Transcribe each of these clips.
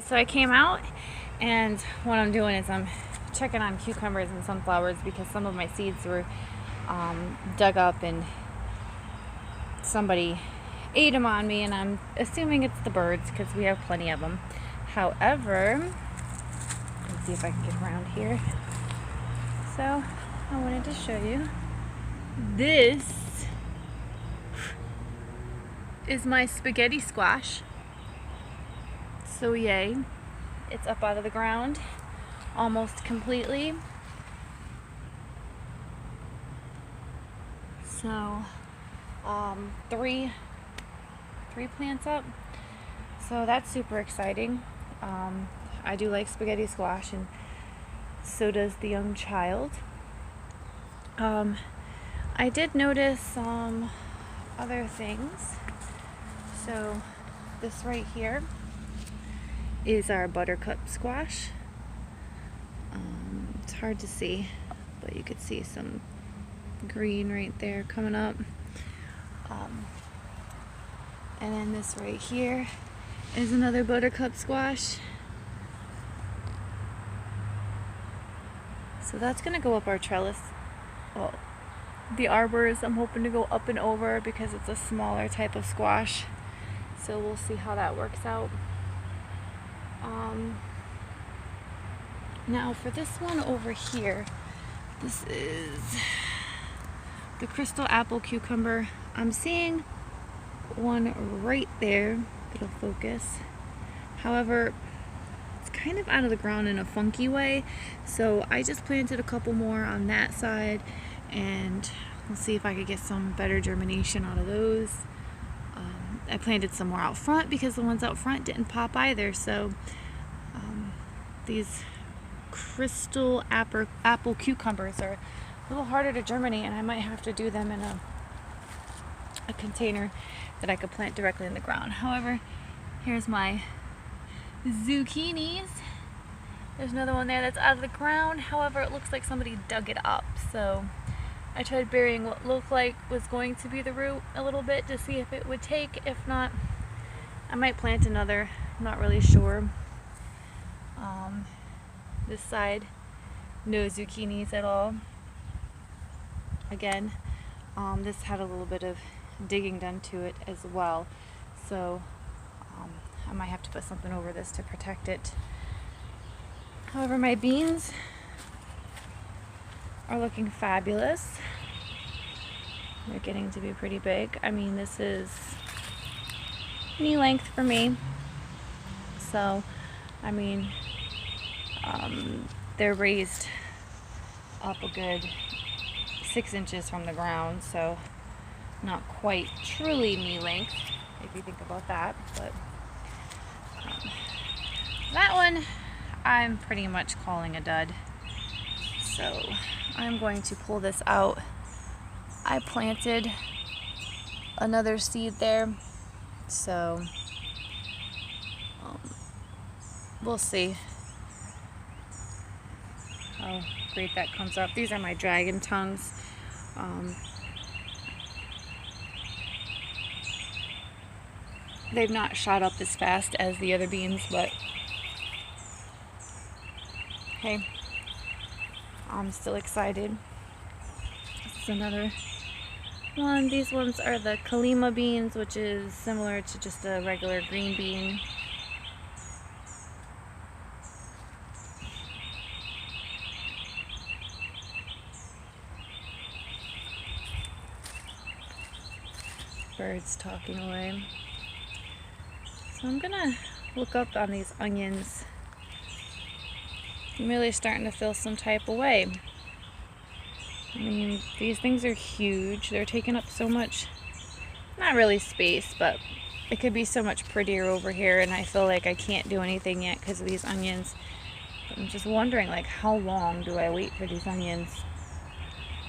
So I came out, and what I'm doing is I'm checking on cucumbers and sunflowers because some of my seeds were dug up and somebody ate them on me, and I'm assuming it's the birds because we have plenty of them. However, let's see if I can get around here. So I wanted to show you. This is my spaghetti squash. So yay, it's up out of the ground almost completely. So three plants up, so that's super exciting. I do like spaghetti squash, and so does the young child. I did notice some other things. So this right here is our buttercup squash. It's hard to see, but you could see some green right there coming up. And then this right here is another buttercup squash. So that's gonna go up our trellis. Well, the arbors I'm hoping to go up and over because it's a smaller type of squash. So we'll see how that works out. Now for this one over here, this is the crystal apple cucumber. I'm seeing one right there. It'll focus. However, it's kind of out of the ground in a funky way. So I just planted a couple more on that side, and we'll see if I could get some better germination out of those. I planted some more out front because the ones out front didn't pop either. So these crystal apple cucumbers are a little harder to germinate, and I might have to do them in a container that I could plant directly in the ground. However, here's my zucchinis. There's another one there that's out of the ground. However, it looks like somebody dug it up. So I tried burying what looked like was going to be the root a little bit to see if it would take. If not, I might plant another. I'm not really sure. This side, no zucchinis at all. Again, this had a little bit of digging done to it as well. So I might have to put something over this to protect it. However, my beans are looking fabulous. They're getting to be pretty big. I mean, this is knee length for me. So, I mean, they're raised up a good 6 inches from the ground, so not quite truly knee length if you think about that. But that one I'm pretty much calling a dud. So I'm going to pull this out. I planted another seed there, so we'll see how great that comes up. These are my dragon tongues. They've not shot up as fast as the other beans, but hey, I'm still excited. This is another one. These ones are the Kalima beans, which is similar to just a regular green bean. Birds talking away. So I'm gonna look up on these onions. I'm really starting to feel some type of way. I mean, these things are huge. They're taking up so much, not really space, but it could be so much prettier over here, and I feel like I can't do anything yet because of these onions. But I'm just wondering, like, how long do I wait for these onions?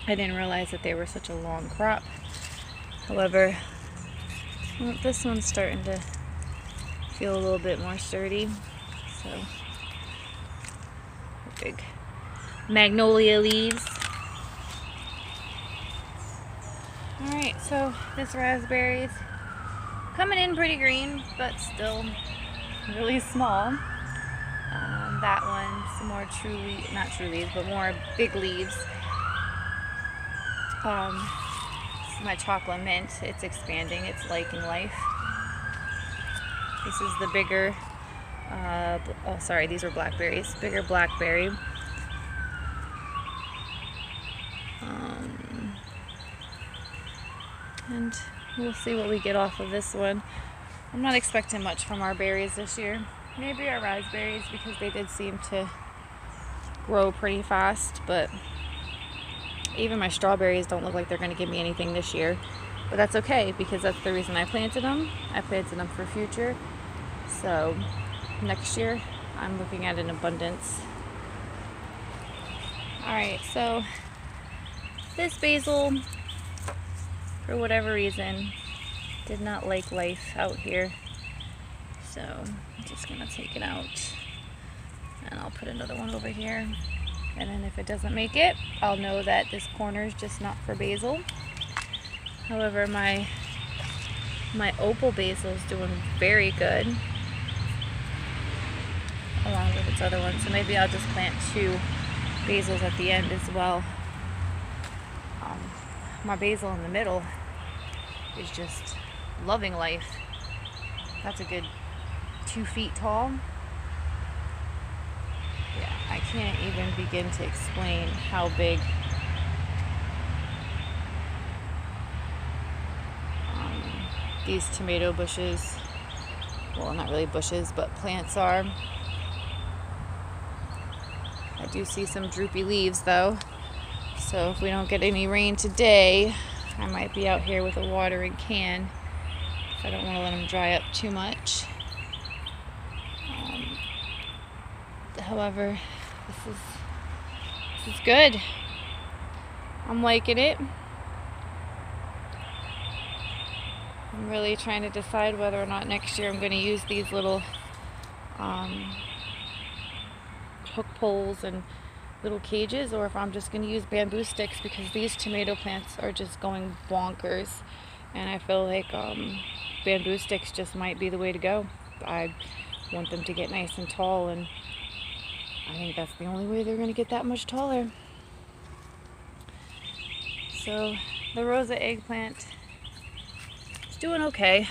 I didn't realize that they were such a long crop. However, well, this one's starting to feel a little bit more sturdy. So, big magnolia leaves. Alright, so this raspberry's coming in pretty green, but still really small. that one, some more not true leaves, but more big leaves. This is my chocolate mint. It's expanding. It's liking life. This is the bigger, oh sorry, these were blackberries. Bigger blackberry. And we'll see what we get off of this one. I'm not expecting much from our berries this year. Maybe our raspberries, because they did seem to grow pretty fast, but even my strawberries don't look like they're going to give me anything this year. But that's okay, because that's the reason I planted them. I planted them for future. So next year I'm looking at an abundance. Alright, so this basil, for whatever reason, did not like life out here. So I'm just going to take it out. And I'll put another one over here. And then if it doesn't make it, I'll know that this corner is just not for basil. However, my opal basil is doing very good, along with its other ones. So maybe I'll just plant 2 basils at the end as well. My basil in the middle is just loving life. That's a good 2 feet tall. Yeah, I can't even begin to explain how big these tomato bushes, well, not really bushes, but plants are. I do see some droopy leaves though, so if we don't get any rain today, I might be out here with a watering can if I don't want to let them dry up too much. However, this is good. I'm liking it. I'm really trying to decide whether or not next year I'm going to use these little hook poles and little cages, or if I'm just going to use bamboo sticks, because these tomato plants are just going bonkers, and I feel like bamboo sticks just might be the way to go. I want them to get nice and tall, and I think that's the only way they're going to get that much taller. So the rosa eggplant is doing okay.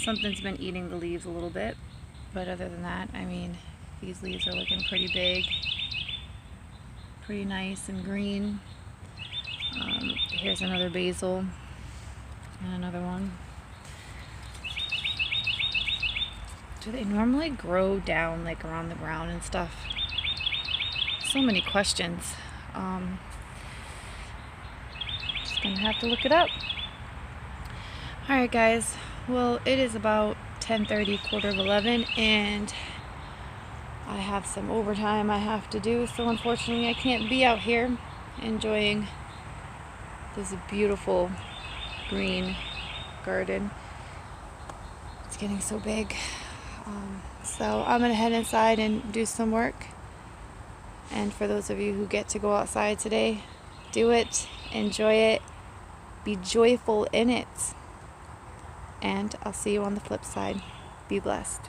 Something's been eating the leaves a little bit, but other than that, I mean, these leaves are looking pretty big, pretty nice and green. Here's another basil and another one. Do they normally grow down like around the ground and stuff? So many questions. Just gonna have to look it up. Alright guys, well it is about 10:30, 10:45, and I have some overtime I have to do, so unfortunately I can't be out here enjoying this beautiful green garden. It's getting so big. So I'm gonna head inside and do some work. And for those of you who get to go outside today, do it, enjoy it, be joyful in it. And I'll see you on the flip side. Be blessed.